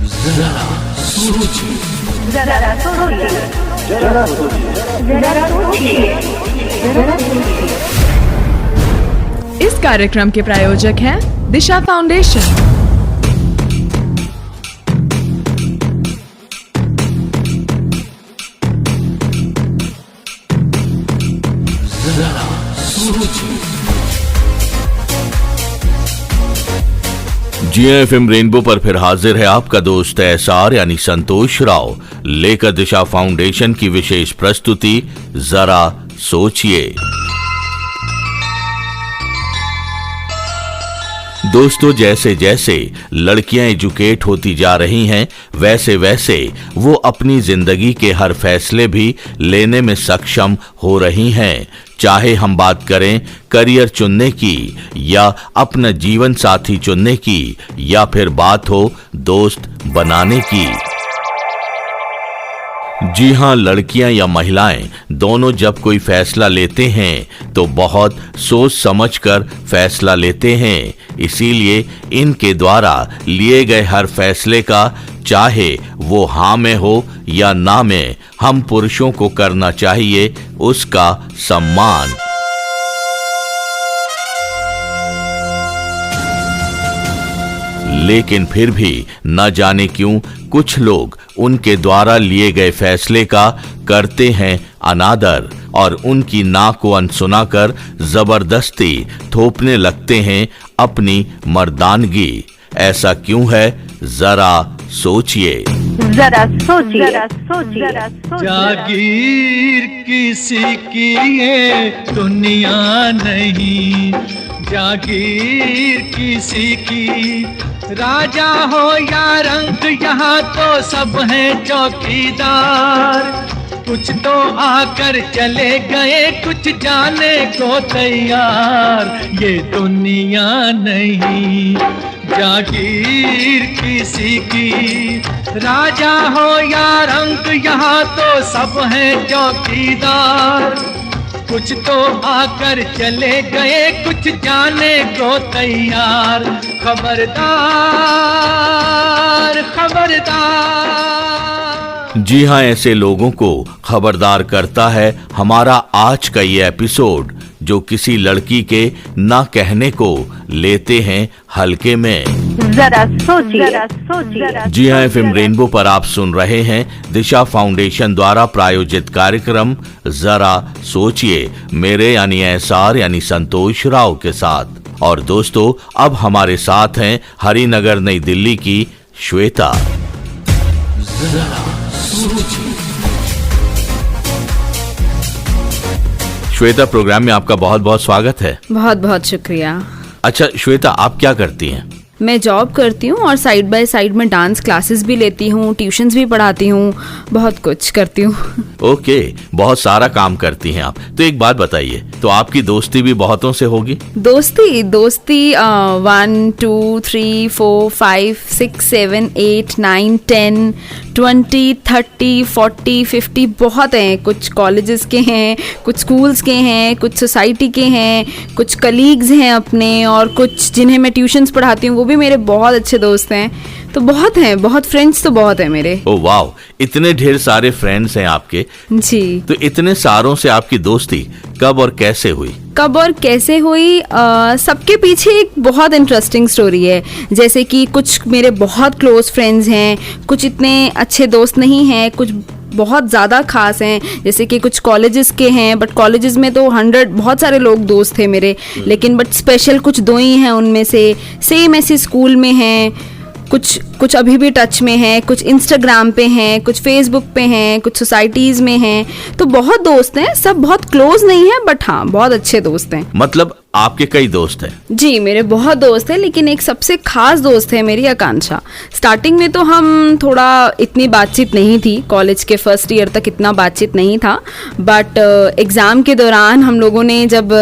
जरा सोचिए, जरा सोचिए, जरा सोचिए, जरा सोचिए, जरा सोचिए। इस कार्यक्रम के प्रायोजक हैं दिशा फाउंडेशन। जरा सोचिए। GFM रेनबो पर फिर हाजिर है आपका दोस्त एसआर यानी संतोष राव, लेकर दिशा फाउंडेशन की विशेष प्रस्तुति जरा सोचिए। दोस्तों, जैसे जैसे लड़कियां एजुकेट होती जा रही हैं, वैसे वैसे वो अपनी जिंदगी के हर फैसले भी लेने में सक्षम हो रही हैं। चाहे हम बात करें करियर चुनने की, या अपना जीवन साथी चुनने की, या फिर बात हो दोस्त बनाने की। जी हां, लड़कियां या महिलाएं दोनों जब कोई फैसला लेते हैं तो बहुत सोच समझकर फैसला लेते हैं। इसीलिए इनके द्वारा लिए गए हर फैसले का, चाहे वो हाँ में हो या ना में, हम पुरुषों को करना चाहिए उसका सम्मान। लेकिन फिर भी न जाने क्यों कुछ लोग उनके द्वारा लिए गए फैसले का करते हैं अनादर और उनकी ना को अनसुना कर जबरदस्ती थोपने लगते हैं अपनी मर्दानगी। ऐसा क्यों है, जरा सोचिए। जरा सोचिए, जरा सोचिए, जरा सोचिए। जागीर किसी की ये दुनिया नहीं, जागीर किसी की। राजा हो या रंक यहाँ तो सब हैं चौकीदार। कुछ तो आकर चले गए, कुछ जाने को तैयार। ये दुनिया नहीं जागीर किसी की। राजा हो या रंक यहाँ तो सब हैं चौकीदार। कुछ तो आकर चले गए, कुछ जाने को तैयार। खबरदार, खबरदार। जी हां, ऐसे लोगों को खबरदार करता है हमारा आज का ये एपिसोड, जो किसी लड़की के ना कहने को लेते हैं हल्के में। जरा सोचिए, जरा सोचिए। जी हां, FM रेनबो पर आप सुन रहे हैं दिशा फाउंडेशन द्वारा प्रायोजित कार्यक्रम जरा सोचिए, मेरे यानी एसआर यानी संतोष राव के साथ। और दोस्तों, अब हमारे साथ हैं हरिनगर नई दिल्ली की श्वेता। जरा सोचिए। श्वेता, प्रोग्राम में आपका बहुत बहुत स्वागत है। बहुत बहुत शुक्रिया। अच्छा श्वेता, आप क्या करती हैं? मैं जॉब करती हूँ और साइड बाय साइड में डांस क्लासेस भी लेती हूँ, ट्यूशंस भी पढ़ाती हूँ, बहुत कुछ करती हूँ। ओके, बहुत सारा काम करती हैं आप। तो एक बात बताइए, तो आपकी दोस्ती भी बहुतों से होगी? दोस्ती 1 2 3 4 5 6 7 8 9 10 20 30 40 50 बहुत हैं। कुछ कॉलेजेस के हैं, कुछ स्कूल्स के हैं, कुछ सोसाइटी के हैं, कुछ कलीग्स हैं अपने, और कुछ जिन्हें मैं ट्यूशंस पढ़ाती हूँ वो भी मेरे बहुत अच्छे दोस्त हैं। तो बहुत हैं, बहुत फ्रेंड्स तो बहुत हैं मेरे। ओ वाह, इतने ढेर सारे फ्रेंड्स हैं आपके। जी। तो इतने सारों से आपकी दोस्ती कब और कैसे हुई? कब और कैसे हुई, सबके पीछे एक बहुत इंटरेस्टिंग स्टोरी है। जैसे कि कुछ मेरे बहुत क्लोज फ्रेंड्स हैं, कुछ इतने अच्छे दोस्त नहीं हैं, कुछ बहुत ज़्यादा खास हैं। जैसे कि कुछ कॉलेजेस के हैं, बट कॉलेजेस में तो 100 बहुत सारे लोग दोस्त थे मेरे, लेकिन बट स्पेशल कुछ 2 ही हैं उनमें से। सेम ऐसे स्कूल में हैं, कुछ अभी भी टच में हैं, कुछ इंस्टाग्राम पे हैं, कुछ फेसबुक पे हैं, कुछ सोसाइटीज़ में हैं। तो बहुत दोस्त हैं, सब बहुत क्लोज नहीं हैं, बट हाँ बहुत अच्छे दोस्त हैं। मतलब आपके कई दोस्त हैं? जी, मेरे बहुत दोस्त हैं, लेकिन एक सबसे खास दोस्त है मेरी आकांक्षा। स्टार्टिंग में तो हम थोड़ा इतनी बातचीत नहीं थी, कॉलेज के फर्स्ट ईयर तक इतना बातचीत नहीं था, बट एग्ज़ाम के दौरान हम लोगों ने जब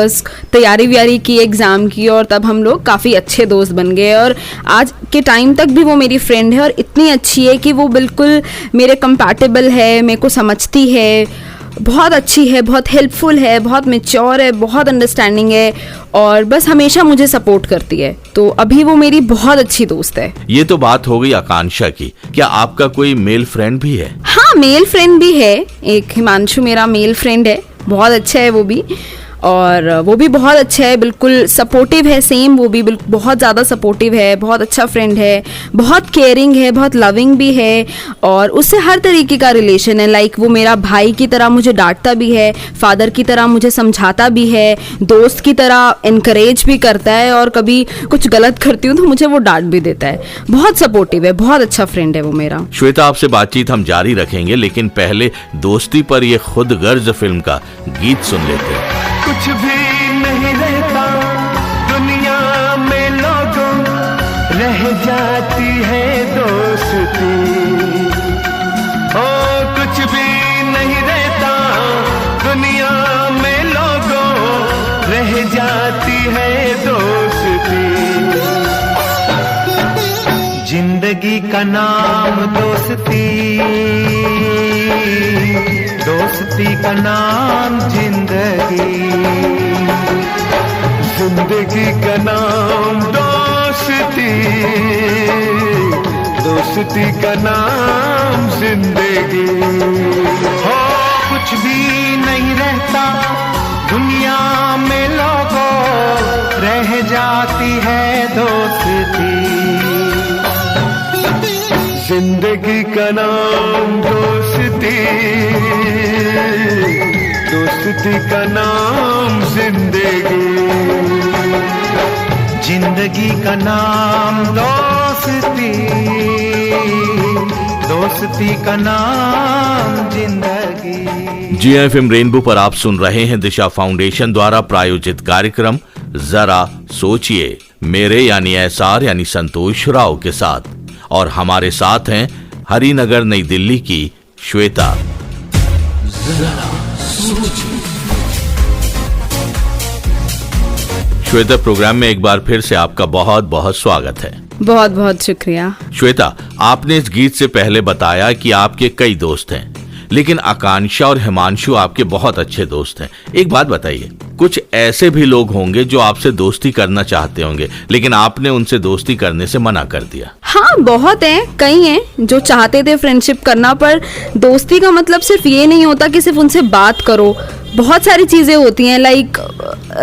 तैयारी व्यारी की एग्ज़ाम की, और तब हम लोग काफ़ी अच्छे दोस्त बन गए। और आज के टाइम तक भी वो मेरी फ्रेंड है, और इतनी अच्छी है कि वो बिल्कुल मेरे कंपैटिबल है, मेरे को समझती है। बहुत अच्छी है, बहुत हेल्पफुल है, बहुत मैच्योर है, बहुत अंडरस्टैंडिंग है और बस हमेशा मुझे सपोर्ट करती है। तो अभी वो मेरी बहुत अच्छी दोस्त है। ये तो बात हो गई आकांक्षा की, क्या आपका कोई मेल फ्रेंड भी है? हाँ, मेल फ्रेंड भी है, एक हिमांशु मेरा मेल फ्रेंड है, बहुत अच्छा है वो भी, और वो भी बहुत अच्छा है, बिल्कुल सपोर्टिव है, सेम वो भी बहुत ज़्यादा सपोर्टिव है, बहुत अच्छा फ्रेंड है, बहुत केयरिंग है, बहुत लविंग भी है और उससे हर तरीके का रिलेशन है। लाइक वो मेरा भाई की तरह मुझे डांटता भी है, फादर की तरह मुझे समझाता भी है, दोस्त की तरह इनकरेज भी करता है और कभी कुछ गलत करती हूँ तो मुझे वो डांट भी देता है। बहुत सपोर्टिव है, बहुत अच्छा फ्रेंड है वो मेरा। श्वेता, आपसे बातचीत हम जारी रखेंगे, लेकिन पहले दोस्ती पर ये खुद गर्ज फिल्म का गीत सुन लेते हैं। कुछ भी नहीं रहता दुनिया में, लोगों रह जाती है दोस्ती। ओ कुछ भी नहीं रहता दुनिया में, लोगों रह जाती है दोस्ती। जिंदगी का नाम दोस्ती, दोस्ती का नाम जिंदगी, जिंदगी का नाम दोस्ती, दोस्ती का नाम जिंदगी। हो कुछ भी नहीं रहता दुनिया में, लोगों रह जाती है दोस्ती। जिंदगी का नाम दोस्ती, दोस्ती का नाम जिंदगी, जिंदगी का नाम दोस्ती, दोस्ती का नाम जिंदगी। जी एफएम रेनबो पर आप सुन रहे हैं दिशा फाउंडेशन द्वारा प्रायोजित कार्यक्रम जरा सोचिए, मेरे यानी एसआर यानी संतोष राव के साथ, और हमारे साथ हैं हरिनगर नई दिल्ली की श्वेता। जरा सोचिए। श्वेता, प्रोग्राम में एक बार फिर से आपका बहुत बहुत स्वागत है। बहुत बहुत शुक्रिया। श्वेता, आपने इस गीत से पहले बताया कि आपके कई दोस्त हैं, लेकिन आकांक्षा और हिमांशु आपके बहुत अच्छे दोस्त हैं। एक बात बताइए, कुछ ऐसे भी लोग होंगे जो आपसे दोस्ती करना चाहते होंगे, लेकिन आपने उनसे दोस्ती करने से मना कर दिया। हाँ, बहुत हैं, कई हैं जो चाहते थे फ्रेंडशिप करना, पर दोस्ती का मतलब सिर्फ ये नहीं होता कि सिर्फ उनसे बात करो। बहुत सारी चीज़ें होती हैं, लाइक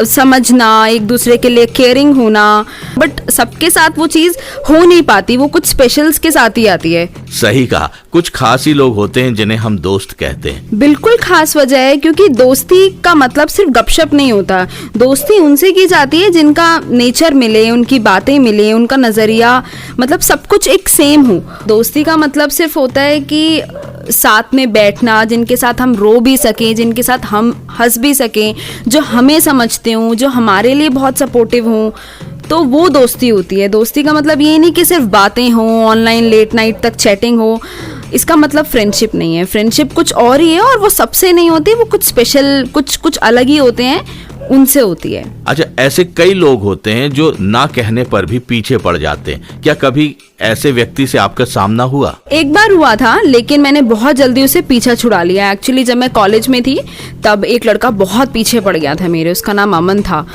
समझना, एक दूसरे के लिए केयरिंग होना, बट सबके साथ वो चीज़ हो नहीं पाती, वो कुछ स्पेशल्स के साथ ही आती है। सही कहा, कुछ खास ही लोग होते हैं जिन्हें हम दोस्त कहते हैं। बिल्कुल खास वजह है, क्योंकि दोस्ती का मतलब सिर्फ गपशप नहीं होता। दोस्ती उनसे की जाती है जिनका नेचर मिले, उनकी बातें मिले, उनका नज़रिया, मतलब सब कुछ एक सेम हो। दोस्ती का मतलब सिर्फ होता है कि साथ में बैठना, जिनके साथ हम रो भी सकें, जिनके साथ हम हंस भी सकें, जो हमें समझते हों, जो हमारे लिए बहुत सपोर्टिव हों, तो वो दोस्ती होती है। दोस्ती का मतलब ये नहीं कि सिर्फ बातें हों, ऑनलाइन लेट नाइट तक चैटिंग हो, इसका मतलब फ्रेंडशिप नहीं है। फ्रेंडशिप कुछ और ही है, और वो सबसे नहीं होती, वो कुछ स्पेशल, कुछ अलग ही होते हैं, उनसे होती है। अच्छा, ऐसे कई लोग होते हैं जो ना कहने पर भी पीछे पड़ जाते हैं, क्या कभी ऐसे व्यक्ति से आपका सामना हुआ? एक बार हुआ था, लेकिन मैंने बहुत जल्दी उसे पीछा छुड़ा लिया। एक्चुअली जब मैं कॉलेज में थी तब एक लड़का बहुत पीछे पड़ गया था मेरे, उसका नाम अमन था।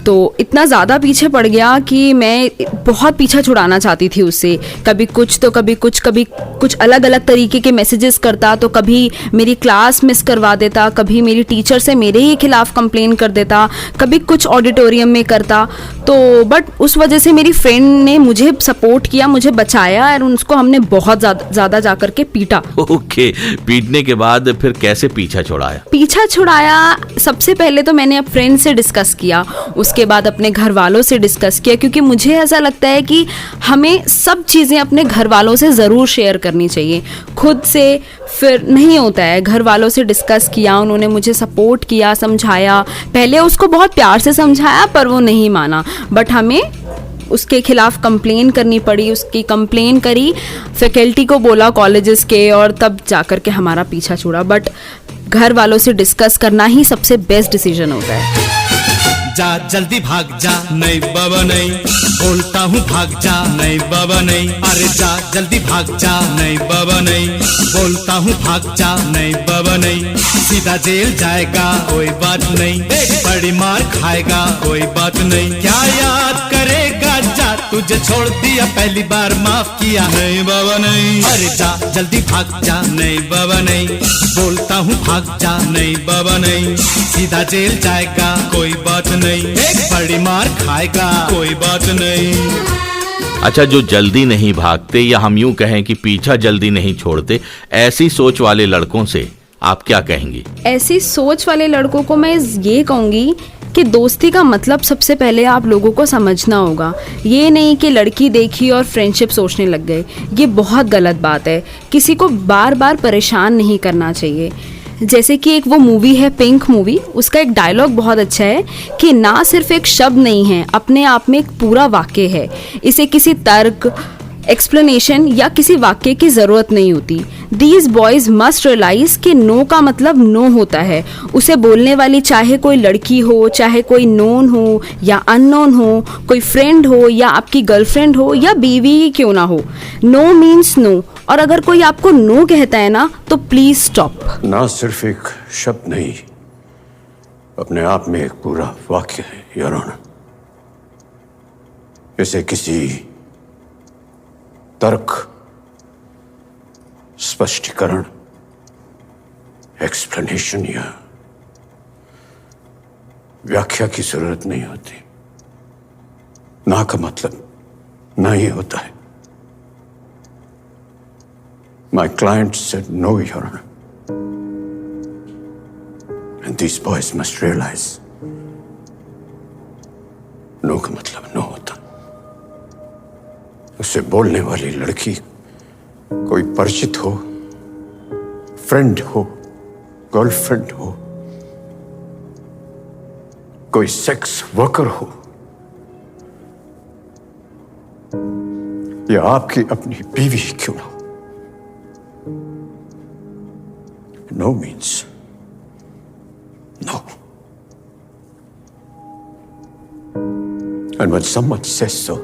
तो इतना ज़्यादा पीछे पड़ गया कि मैं बहुत पीछा छुड़ाना चाहती थी उससे। कभी कुछ तो कभी कुछ अलग अलग तरीके के मैसेजेस करता, तो कभी मेरी क्लास मिस करवा देता, कभी मेरी टीचर से मेरे ही खिलाफ कंप्लेन कर देता, कभी कुछ ऑडिटोरियम में करता। तो बट उस वजह से मेरी फ्रेंड ने मुझे सपोर्ट किया, मुझे बचाया, और उसको हमने बहुत ज़्यादा जा करके पीटा। ओके, पीटने के बाद फिर कैसे पीछा छुड़ाया? पीछा छुड़ाया, सबसे पहले तो मैंने अब फ्रेंड से डिस्कस किया, उसके बाद अपने घर वालों से डिस्कस किया, क्योंकि मुझे ऐसा लगता है कि हमें सब चीज़ें अपने घर वालों से ज़रूर शेयर करनी चाहिए। खुद से फिर नहीं होता है। घर वालों से डिस्कस किया, उन्होंने मुझे सपोर्ट किया, समझाया। पहले उसको बहुत प्यार से समझाया, पर वो नहीं माना, बट हमें उसके खिलाफ कंप्लेन करनी पड़ी। उसकी कंप्लेन करी, फैकल्टी को बोला कॉलेजेस के, और तब जाकर के हमारा पीछा छूटा। बट घर वालों से डिस्कस करना ही सबसे बेस्ट डिसीजन होता है। जा जल्दी भाग जा, नहीं बाबा नहीं, बोलता हूँ भाग जा, नहीं बाबा नहीं, अरे जा जल्दी भाग जा, नहीं बाबा नहीं, बोलता हूँ भाग जा, नहीं बाबा नहीं, सीधा जेल जाएगा कोई बात नहीं, एक बड़ी मार खाएगा कोई बात नहीं, क्या याद करेगा, जा तुझे छोड़ दिया पहली बार माफ किया, नहीं बाबा नहीं, अरे जा जल्दी भाग जा, नहीं बाबा नहीं, बोलता हूँ भाग जा, नहीं बाबा नहीं, सीधा जेल जाएगा कोई बात नहीं, एक बड़ी मार खाएगा कोई बात नहीं। अच्छा, जो जल्दी नहीं भागते या हम यूं कहें कि पीछा जल्दी नहीं छोड़ते, ऐसी सोच वाले लड़कों से आप क्या कहेंगी? ऐसी सोच वाले लड़कों को मैं ये कहूँगी कि दोस्ती का मतलब सबसे पहले आप लोगों को समझना होगा। ये नहीं कि लड़की देखी और फ्रेंडशिप सोचने लग गए, ये बहुत गलत बात है। किसी को बार बार परेशान नहीं करना चाहिए। जैसे कि एक वो मूवी है पिंक मूवी, उसका एक डायलॉग बहुत अच्छा है कि ना सिर्फ एक शब्द नहीं है, अपने आप में एक पूरा वाक्य है। इसे किसी तर्क, एक्सप्लेनेशन या किसी वाक्य की ज़रूरत नहीं होती। दीज बॉयज़ मस्ट रियलाइज कि नो का मतलब नो होता है। उसे बोलने वाली चाहे कोई लड़की हो, चाहे कोई नोन हो या अननोन हो, कोई फ्रेंड हो या आपकी गर्लफ्रेंड हो या बीवी ही क्यों ना हो, नो मीन्स नो। और अगर कोई आपको नो कहता है ना तो प्लीज स्टॉप। ना सिर्फ एक शब्द नहीं, अपने आप में एक पूरा वाक्य है योर ऑनर। इसे किसी तर्क, स्पष्टीकरण, एक्सप्लेनेशन या व्याख्या की जरूरत नहीं होती। ना का मतलब ना ही होता है। My client said no, Your Honor. And these boys must realize no का मतलब no होता। उसे बोलने वाली लड़की कोई परिचित हो, फ्रेंड हो, गर्लफ्रेंड हो, कोई सेक्स वर्कर हो या आपकी अपनी बीवी क्यों ना हो, no means no. And when someone says so,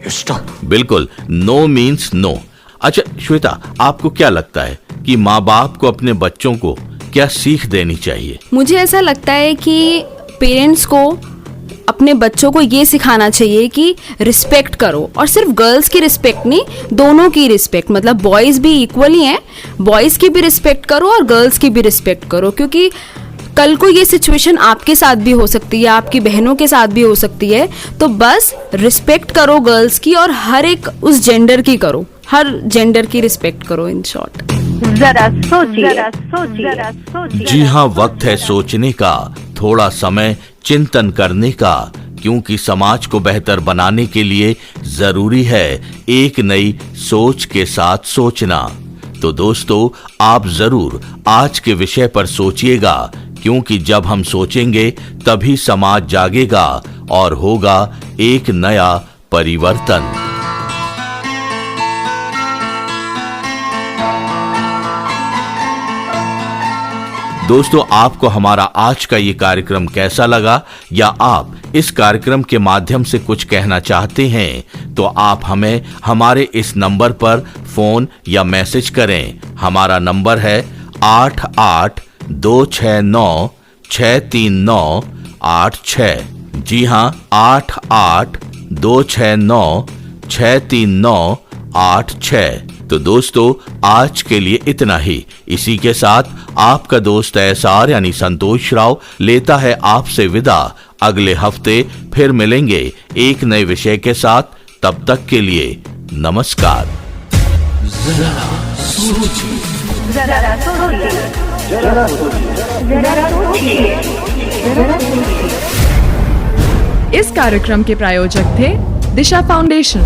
you stop. बिल्कुल, नो मीन्स नो। अच्छा श्वेता, आपको क्या लगता है कि माँ बाप को अपने बच्चों को क्या सीख देनी चाहिए? मुझे ऐसा लगता है कि पेरेंट्स को अपने बच्चों को ये सिखाना चाहिए कि रिस्पेक्ट करो, और सिर्फ गर्ल्स की रिस्पेक्ट नहीं, दोनों की रिस्पेक्ट। मतलब बॉयज़ भी इक्वली हैं, बॉयज़ की भी रिस्पेक्ट करो और गर्ल्स की भी रिस्पेक्ट करो, क्योंकि कल को ये सिचुएशन आपके साथ भी हो सकती है, आपकी बहनों के साथ भी हो सकती है। तो बस रिस्पेक्ट करो गर्ल्स की, और हर एक उस जेंडर की करो, हर जेंडर की रिस्पेक्ट करो। इन शॉर्ट, जरा सोचिए, जरा सोचिए, जरा सोचिए। जी हाँ, वक्त है सोचने का, थोड़ा समय चिंतन करने का, क्योंकि समाज को बेहतर बनाने के लिए जरूरी है एक नई सोच के साथ सोचना। तो दोस्तों, आप जरूर आज के विषय पर सोचिएगा, क्योंकि जब हम सोचेंगे तभी समाज जागेगा और होगा एक नया परिवर्तन। दोस्तों, आपको हमारा आज का ये कार्यक्रम कैसा लगा, या आप इस कार्यक्रम के माध्यम से कुछ कहना चाहते हैं, तो आप हमें हमारे इस नंबर पर फोन या मैसेज करें। हमारा नंबर है 8826966396। जी हाँ, 8826966396। तो दोस्तों, आज के लिए इतना ही। इसी के साथ आपका दोस्त एसआर यानी संतोष राव लेता है आपसे विदा। अगले हफ्ते फिर मिलेंगे एक नए विषय के साथ। तब तक के लिए नमस्कार। जरा सोचिए, जरा सोचिए, जरा सोचिए। इस कार्यक्रम के प्रायोजक थे दिशा फाउंडेशन।